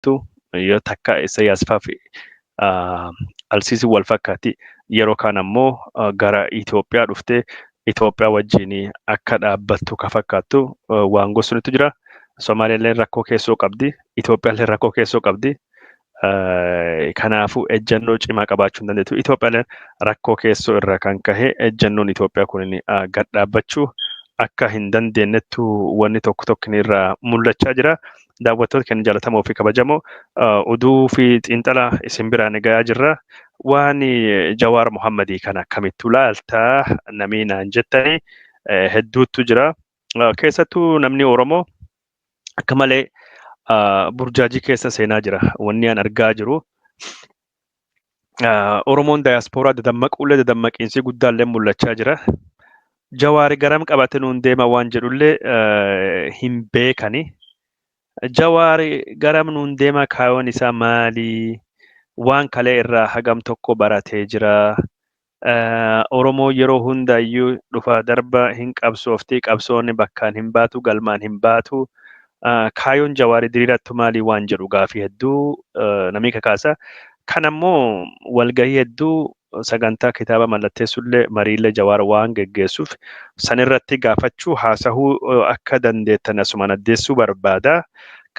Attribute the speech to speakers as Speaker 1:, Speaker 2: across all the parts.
Speaker 1: jirtu yoo takka Isaayyaas fi Alsiisii wal fakkaatti yeroo kaan ammoo gara Itoophiyaa dhuftee Itoophiyaa wajjin akka dhaabbattu ka fakkaattu waan gosunitu jira. Somaaliyaallee rakkoo keessoo qabdi. Itoophiyaallee rakkoo keessoo qabdi. Kanaafuu ejjennoo cimaa qabaachuu hin dandeettu. Itoophiyaallee rakkoo keessoo irraa kan kahe ejjennoon Itoophiyaa kun gad dhaabbachuu akka hin dandeenyettu wanni tokko tokko irraa mul'achaa jira. Daawwattoota keenya jaallatamoo fi kabajamoo oduu fi xiinxala isin biraan gahaa jirra. Waan Jawaar Mohammadii kana akkamittu laaltaa namni naan jettanii hedduutu jira. Keessattuu namni Oromoo akka malee burjaajii keessa seenaa jira. Wanni an argaa jiru. Oromoon daayaspooraa dadammaqiinsi guddaallee mul'achaa jira. Jawaari garam qabate nuun deema waan jedhullee hin beekani. Jawaari garam nuun deema kaayoon isaa maali? Waan kalee irraa hagam tokko baratee jira. Oromoo yeroo hundaayyuu dhufa darba hin qabsoofti. Qabsoonni bakkaan hin baatu, galmaan hin baatu. Kaayoon Jawaari diriirattu maali waan jedhu gaafii hedduu namni kakaasa. Kan ammoo walgahii hedduu sagantaa kitaaba mallatteessullee mariillee Jawaar waan geggeessuuf sanirratti gaafachuu haasahuu akka dandeettan asumaan addeessuu barbaada.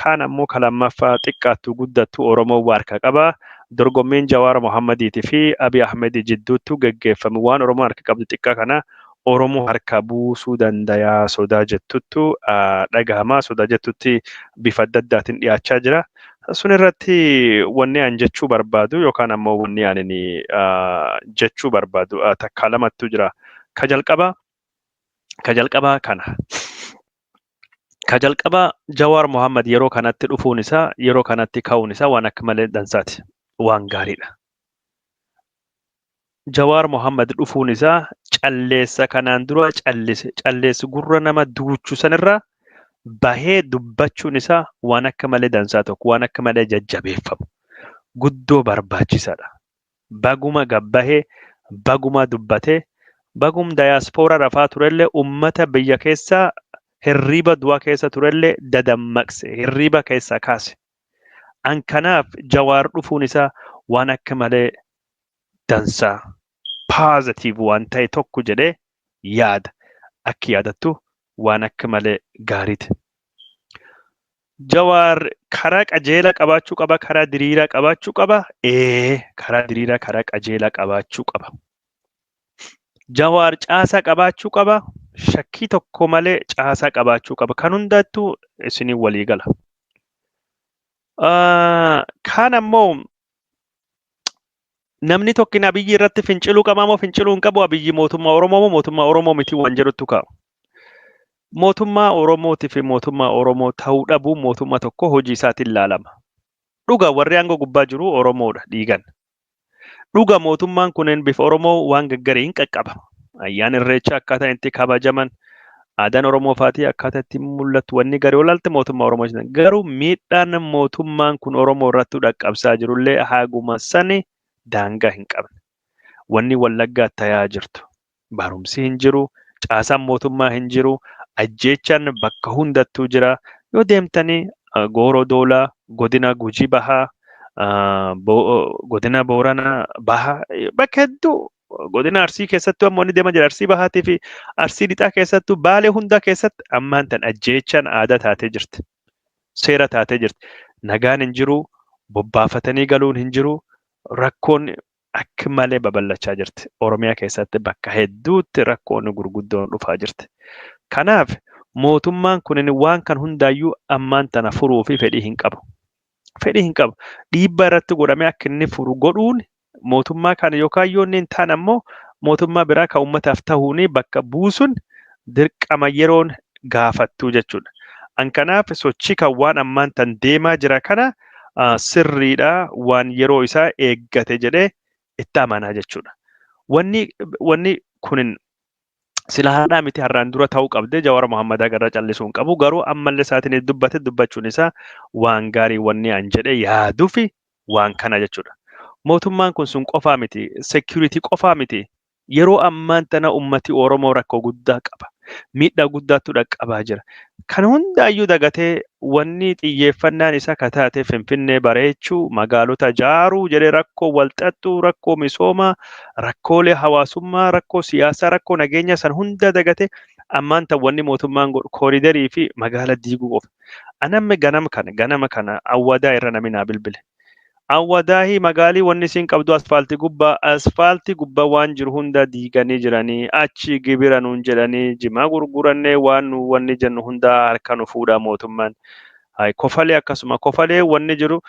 Speaker 1: Kaan ammoo kalammaffaa xiqqaattu guddattu Oromoo harka qaba. Dorgommiin Jawaar Mohammadiitii fi Abiy Ahmed jidduutti geggeeffamu waan Oromoo harka qabdu xiqqaa kana Oromoo harka buusuu dandayaa sodaa jettuttu dhagahama. Sodaa jettutti bifa adda addaatiin dhiyaachaa jira. Sun irratti wanni an jechuu barbaadu yookaan ammoo wanni an jechuu barbaadu takkaa lamattu jira. Ka jalqabaa kana. Ka jalqabaa Jawaar Mohammad yeroo kanatti dhufuun isaa yeroo kanatti ka'uun isaa waan akka malee dansaati. Waan gaariidha. Jawaar Mohammad dhufuun isaa calleessa kanaan dura calleessi gurra nama duuchuu sanirraa bahee dubbachuun isaa waan akka malee dansaa tokko waan akka malee jajjabeeffamu guddoo barbaachisaadha. Baguma gabbahee baguma dubbatee bagum daayaspooraa rafaa turellee ummata biyya keessaa hirriba du'a keessa turellee dadammaqse hirriba keessaa kaase. An kanaaf Jawaar dhufuun isaa waan akka malee dansaa positive waan ta'e tokko jedhee yaada. Akki yaadattu waan akka malee gaariiti. Jawaar karaa qajeelaa qabaachuu qaba, karaa diriiraa qabaachuu qaba. Karaa diriiraa, karaa qajeelaa qabaachuu qaba. Jawaar caasaa qabaachuu qaba. Shakkii tokko malee caasaa qabaachuu qaba. Kan hundattuu isinii walii gala. Kaan ammoo namni tokkin Abiyyi irratti finciluu qaba moo finciluu hin qabu? Abiyyi mootummaa Oromoo moo mootummaa Oromoo miti waan jedhutu ka'a. Mootummaa Oromootii fi mootummaa Oromoo ta'uu dhabuu mootummaa tokko hojii isaatiin ilaalama. Dhuga warri aangoo gubbaa jiru Oromoodha dhiigan. Dhuga mootummaan kunneen bifa Oromoo waan gaggarii hin qaqqaba. Ayyaan Irreechaa akkaataa itti kabajaman aadaan Oromoo faatii akkaataa itti mul'atu wanni garii olaalte mootummaa Oromoo jedhan. Garuu miidhaan mootummaan kun Oromoo irratti dhaqqabsaa jirullee haguma sani daangaa hin qabne. Wanni Wallaggaa ta'aa jirtu. Barumsi hin jiru, caasaan mootummaa hin jiru, ajjeechaan bakka hundattuu jira. Yoo deemtanii Gooroo Doolaa, godina Gujii Bahaa, godina Booranaa Bahaa bakka hedduu godina Arsii keessattuu ammoo ni deema jira. Arsii Bahaatii fi Arsii Lixaa keessattuu Baalee hundaa keessatti ammaan tan ajjeechaan aadaa taatee jirti. Seera taatee jirti. Nagaan hin jiru, bobbaafatanii galuun hin jiru. Rakkoon akka malee babal'achaa jirti. Oromiyaa keessatti bakka hedduutti rakkoon gurguddoon dhufaa jirti. Kanaaf mootummaan kunin waan kan hundaayyuu ammaan tana furuu fi fedhii hin qabu. Fedhii hin qabu. Dhiibbaa irratti godhamee akka inni furu godhuun mootummaa kana yookaan yoo inni hin taane ammoo mootummaa biraa kan uummataaf ta'uun bakka buusuun dirqama yeroon gaafattuu jechuudha. An kanaaf sochii kan waan ammaan tan deemaa jira kana sirriidha waan yeroo isaa eeggate jedhee itti amanaa jechuudha. Wanni kunin sila haadhaa miti har'aan dura ta'uu qabdee Jawaar Mohammed agarra callisuu hin qabu. Garuu ammallee isaatiin dubbachuun isaa waan gaarii wanni an jedhee yaaduu fi waan kana jechuudha. Mootummaan kun sun qofaa miti, security qofaa miti. Yeroo ammaan tana ummati Oromoo rakkoo guddaa qaba. Miidhaa guddaatu dhaqqabaa jira. Kan hundaayyuu dagatee wanni xiyyeeffannaan isaa kataate Finfinnee bareechuu, magaalota ijaaruu jedhee rakkoo walxaxxuu, rakkoo misoomaa, rakkoolee hawaasummaa, rakkoo siyaasaa, rakkoo nageenyaa san hunda dagatee ammaan tan wanni mootummaan godhu kooriidarii fi magaala diiguu qofa. Anamme ganama kana awwadaa irra namni naa bilbile. Awwadaahi magaalii wanni isin qabdu asfaaltii gubbaa waan jiru hunda diiganii jiranii achi gibira nuun jedhanii jimaa gurgurannee wanni jennu hundaa harka nu fuudhaa mootummaan. Kofalee akkasuma kofalee wanni jiru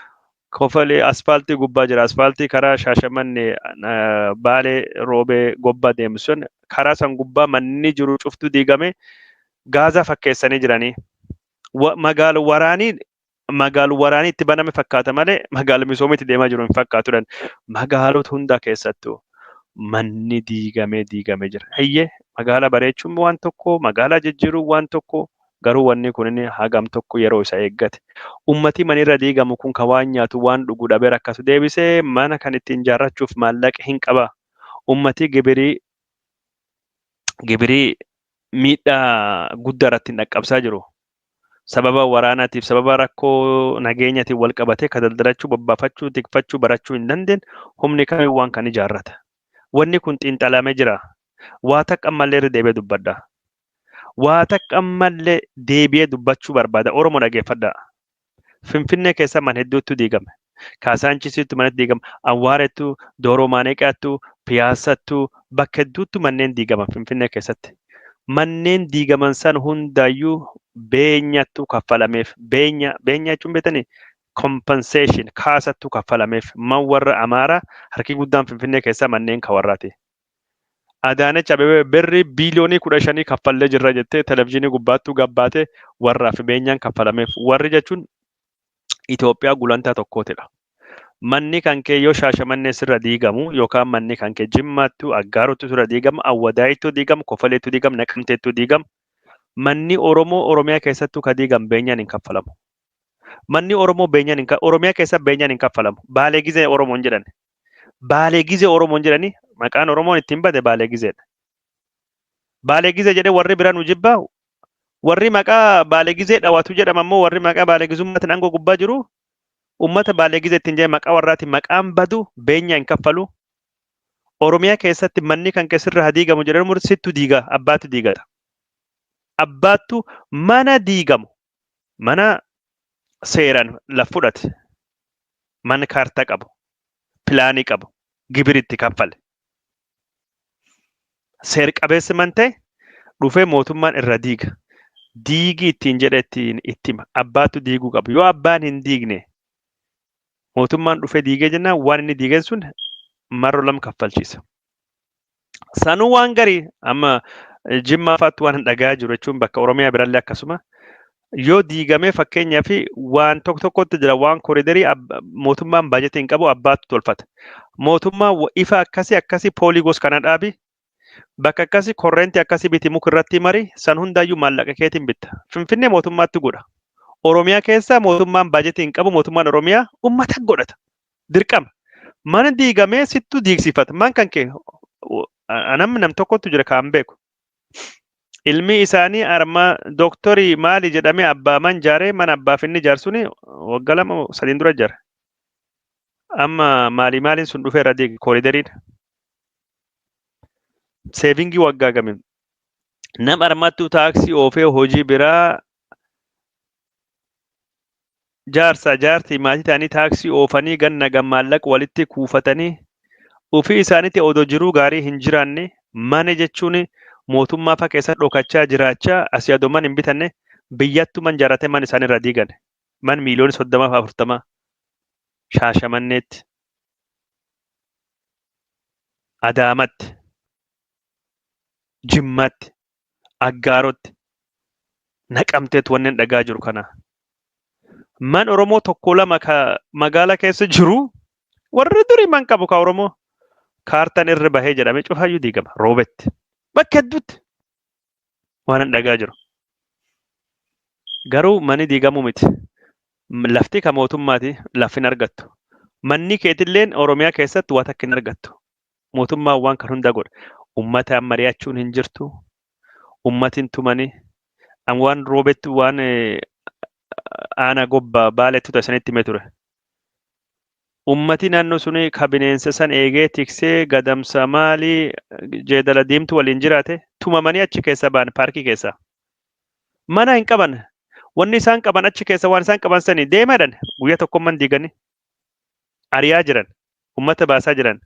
Speaker 1: kofalee asfaaltii gubbaa jira. Asfaaltii karaa Shaashamannee Baalee Roobee Gobbaa deemu sun karaa san gubbaa manni jiru cuftu diigame gaazaa fakkeessanii jiranii. Magaaluu waraanii itti baname fakkaata malee magaalaa misoomitti deemaa jiru hin fakkaatudhaan magaalota hunda keessattuu manni diigamee jira. Hayyee magaalaa bareechuun waan tokko magaalaa jijjiiruun waan tokko garuu wanni kun hagam tokko yeroo isa eeggate. Uummatii manirra diigamu kun kan waan nyaatu waan dhugu dhabee rakkasu deebisee mana kan ittiin ijaarrachuuf maallaqa hin qaba. Uummatii gibirii miidhaa guddaa irratti hin dhaqqabsaa jiru. Sababa waraanaatiif sababa rakkoo nageenyaatiin wal qabatee kan daldalachuu, babbaafachuu, tikfachuu, barachuu hin dandeenye humni kamiyyuu waan kan ijaarrata. Wanni kun xiinxalamee jira. Waa takka ammallee irra deebi'ee dubbadha. Waa takka ammallee deebi'ee dubbachuu barbaada. Oromoo dhageeffadhaa. Finfinnee keessa mana hedduutu diigame. Kaasaanchisiitu manatti diigama. Awwaarettu, Dooroo Maaneqaattu, Piyaassattu bakka hedduutti manneen diigaman Finfinnee keessatti. Manneen diigaman san hundaayyuu beenyattu kaffalameef. Beenya jechuun beektanii compensation kaasattu kaffalameef. Man warra Amaaraa harki guddaan Finfinnee keessaa manneen kan warraati. Adaanech Abebee birrii biiliyoonii 15 kaffallee jirra jettee televizyiinii gubbaattuu gabbaatee warraaf beenyaan kaffalameef. Warri jechuun Itoophiyaa gulantaa tokkootidha. Manni kan kee yoo Shaashamannee sirra diigamu yookaan manni kan kee Jimmaattu, Aggaarotu sirra diigamu, Awwadaayittu diigamu, Kofaleettu diigamu, Naqamteettu diigamu. Manni Oromoo Oromiyaa keessattuu ka diigamu beenyaan hin kaffalamu. Manni Oromoo Oromiyaa keessa beenyaan hin kaffalamu. Baalee Gizee Oromoon jedhan. Baalee Gizee Oromoon jedhani maqaan Oromoon ittiin bade Baalee Gizeedha. Baalee Gizee jedhee warri bira nu jibbaa warri maqaa Baalee Gizee dhawatu jedhama immoo warri maqaa Baalee Gizummaatiin aangoo gubbaa jiru uummata Baalee Gizee ittiin jedhee maqaa warraatiin maqaan badu beenyaa hin kaffalu. Oromiyaa keessatti manni kan keessirra diigamu jedhamu mursiittu diiga abbaatu diigata. Abbaattu mana diigamu mana seeraan lafa fudhate mana kaartaa qabu pilaanii qabu gibiritti kaffale. Seer qabeessi man ta'e dhufee mootummaan irra diiga. Diigi ittiin jedhe ittiin ittima. Abbaatu diiguu qabu. Yoo abbaan hin diigne mootummaan dhufee diigee jennaan waan inni diigen sun marro lama kaffalchiisa. Sanuu waan garii amma Jimmaa faatti waan hin dhagaa jiru jechuun bakka Oromiyaa birallee akkasuma yoo diigamee fakkeenyaaf waan tokkotti jira waan kooriidarii mootummaan baajetii hin qabu abbaatu tolfata. Mootummaan ifa akkasii pooligoos kana dhaabi bakka akkasii korreentii akkasii biti muka irratti mari san hundaayyuu maallaqa keetiin bitta. Finfinnee mootummaatti godha. Oromiyaa keessa mootummaan baajetii hin qabu mootummaan Oromiyaa uummata godhata. Dirqama. Mana diigamee sittu diigsifata. Man kan kee nam tokkotu jira kan beeku. Ilmi isaanii arma dooktorii maali jedhamee abbaa man jaaree mana abbaaf inni jaarsuun waggaa 2-3 dura jira. Amma maaliin sun dhufee irra diigi kooriidariin. Seevingii waggaa gamin. Nam armattuu taaksii oofee hojii biraa jaartii maatii ta'anii taaksii oofanii ganna maallaqa walitti kuufatanii ofii isaaniitti odoo jiruu gaarii hin jiraanne mana jechuun mootummaa fa keessa dhokachaa jiraachaa asii adooman hin bitanne biyyattu man jaarate man isaan irra diigan. Man miiliyoona 30-40 Shaashamanneetti, Adaamatti, Jimmaatti, Aggaarotti, Naqamteetti wanneen dhagaa jiru kana. Man Oromoo tokko lama magaalaa keessa jiru warri durii man qabu ka Oromoo kaartaan irra bahee jedhamee cufaayyuu diigama roobetti. Bakka hedduutti waan dhagaa jiru. Garuu manni diigamuu miti. Lafti kan mootummaati lafa hin argattu. Manni keetilleen Oromiyaa keessatti waan takka hin argattu. Mootummaan waan kan hunda godha. Uummataan mari'achuun hin jirtu. ummatiin tumanii an waan roobetti waan aanaa gobbaa baaleetu tasanitti himee ture. Ummati naannoo suni ka bineensa san eegee tiksee gadamsa maalii jeedala diimtu waliin jiraate tumamanii achi keessa ba'an paarkii keessa. Mana hin qaban. Wanni isaan qaban achi keessa waan isaan qaban sanii deemadhan guyyaa tokkomman diiganii ari'aa jiran ummata baasaa jiran.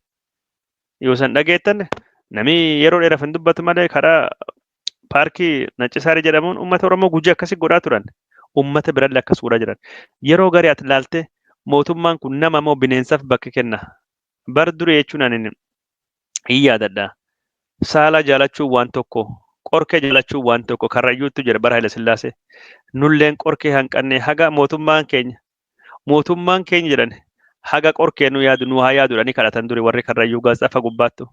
Speaker 1: Yoo san dhageettan namni yeroo dheeraaf hin dubbatu malee karaa paarkii Naccisaarii jedhamuun ummata Oromoo Gujii akkasii godhaa turan. Ummata birallee akkas godhaa jiran. Yeroo garii ati ilaalte mootummaan kun nama moo bineensaaf bakka kenna. Bar durii jechuun ani hin yaadadha. Saala jaalachuun waan tokko, qorkee jaalachuun waan tokko karrayyuutu jira bara Haile Sillaasee. Nulleen qorkee hanqannee haga mootummaan keenya jedhan haga qorkee nu yaadu nu haa yaadudhanii kadhatan durii warri karrayyuu gaazexaa gubbaattu.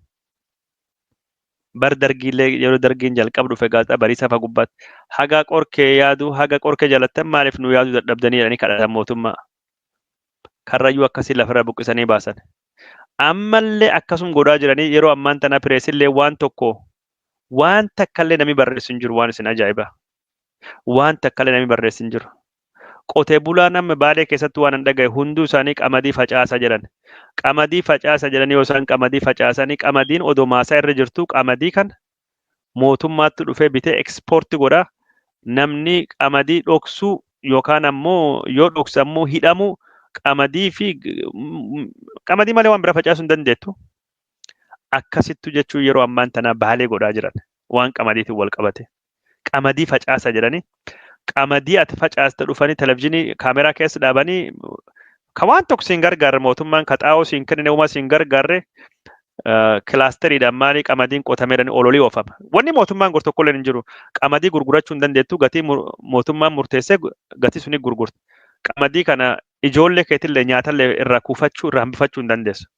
Speaker 1: Bar dargiillee yeroo dargiin jalqabu dhufe gaazexaa bariisaa fa gubbaatti haga qorkee yaadu haga qorkee jaalattan maaliif nu yaadu dadhabdanii jedhanii kadhatan mootummaa. Karrayyuu akkasii lafarra buqqisanii baasan. Ammallee akkasuma godhaa jiranii yeroo ammaan tana pireesillee waan tokko waan takkallee namni barreessu hin jiru waan isin ajaa'iba. Waan takkallee namni barreessu hin jiru. Qotee bulaa nama Baalee keessatti waan hin dhagaye hunduu isaanii qamadii facaasaa jedhan. Qamadii facaasaa jedhanii yoo isaan qamadii facaasanii qamadiin odoo maasaa irra jirtu qamadii kan mootummaatti dhufee bitee ekspoortii godhaa namni qamadii dhoksuu yookaan ammoo yoo dhoksu ammoo hidhamu qamadii fi qamadii malee waan bira facaasuu hin dandeettu. Akkasittu jechuun yeroo ammaan tana Baalee godhaa jiran waan qamadiitiin wal qabate. Qamadii facaasaa jedhanii qamadii ati facaaste dhufanii televezyiinii kaameraa keessa dhaabanii ka waan tokko siin gargaarre mootummaan ka xaa'oo siin kennine uumaa siin gargaarre kilaasteriidhaan maalii qamadiin qotameedhaan ololii oofama. Wanni mootummaan gor tokkollee hin jiru. Qamadii gurgurachuu hin dandeettu gatii mootummaan murteessee gatii suni gurgurta. Qamadii kana ijoollee keetillee nyaatallee irraa kuufachuu irraa hambifachuu hin dandeessu.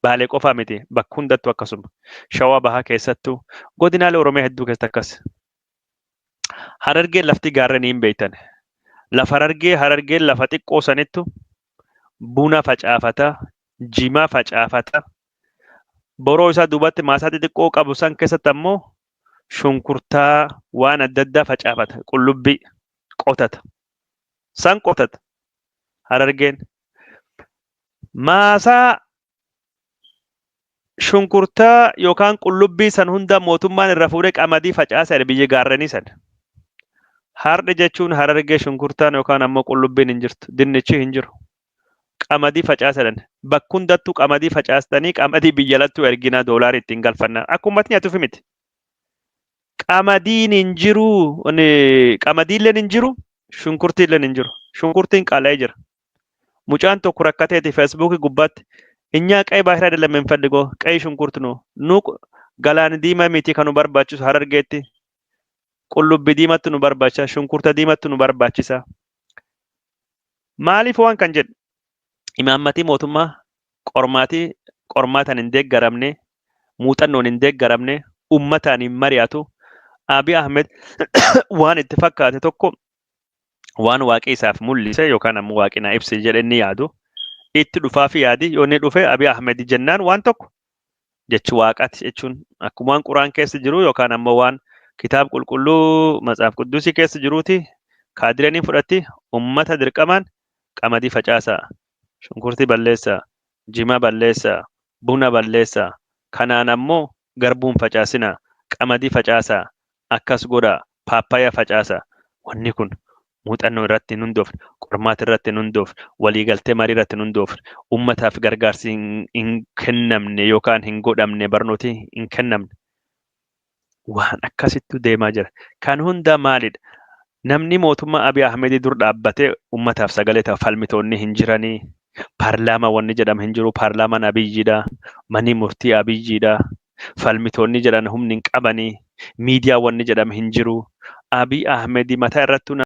Speaker 1: Baalee qofaa miti bakka hundattuu akkasuma. Shawaa bahaa keessattuu godinaalee Oromiyaa hedduu keessatti akkas. Harargeen lafti gaarreen hin beektan. Lafa Harargeen lafa xiqqoo sanittu buna facaafata, jimaa facaafata. Boroo isaa duubatti maasaa xixiqqoo qabu san keessatti ammoo shunkurtaa waan adda addaa facaafata. Qullubbii qotata. San qotata. Harargeen maasaa shunkurtaa yookaan qullubbii san hunda mootummaan irra fuudhee qamadii facaasaa biyya gaarreenii san. Hardi jechuun Harargee shunkurtaan yookaan ammoo qullubbiin hin jirtu. Dinnichi hin jiru. Qamadii facaasan. Bakka hundattuu qamadii facaastanii qamadii biyya lattuu erginaa doolaarii ittiin galfanna. Akka uummatni nyaatuuf miti. Qamadiin hin jiru. Qamadiilleen hin jiru. Shunkurtiilleen hin jiru. Shunkurtiin qaala'ee jira. Mucaan tokko rakkateeti feesbuukii gubbaatti. Inyaa qe'ee baay'ee አይደለም የምንፈልገው ቀይ ሽንኩርት ነው. Nu galaana diimaa miti kan nu barbaachisu Harargeetti. Qullubbii diimatti nu barbaachisa. Shunkurta diimatti nu barbaachisa. Maaliif waan kan jedhu imaammatii mootummaa qormaataan hin deeggaramne muuxannoon hin deeggaramne uummataan hin mari'atu Abiy Ahmed waan itti fakkaate tokko waan waaqii isaaf mul'ise yookaan ammoo waaqii naa ibse jedhee inni yaadu itti dhufaa fi yaadi yoo inni dhufe Abiy Ahmed jennaan waan tokko jechi waaqaati jechuun akkuma waan quraan keessa jiru yookaan ammoo waan kitaab qulqulluu matsaaf quddusii keessa jiruuti kaadiranii fudhatti ummata dirqamaan qamadii facaasaa, shunkurtii balleessaa, jimaa balleessaa, buna balleessaa, kanaan ammoo garbuun facaasinaa, qamadii facaasaa, akkas godhaa, paappaayyaa facaasaa. Wanni kun muuxannoo irratti hin hundoofne, qormaata irratti hin hundoofne, waliigaltee marii irratti hin hundoofne, ummataaf gargaarsi hin kennamne yookaan hin godhamne barnooti hin kennamne. Waan akkasittu deemaa jira. Kan hunda maalidha? Namni mootummaa Abiy Ahmed dur dhaabbatee ummataaf sagalee ta'u falmitoonni hin jiranii. Paarlaamaa wanni jedhamu hin jiru. Paarlaamaan Abiyyiidha. Manni murtii Abiyyiidha. Falmitoonni jedhan humni hin qabanii. Miidiyaa wanni jedhamu hin jiru. Abiy Ahmed mataa irratti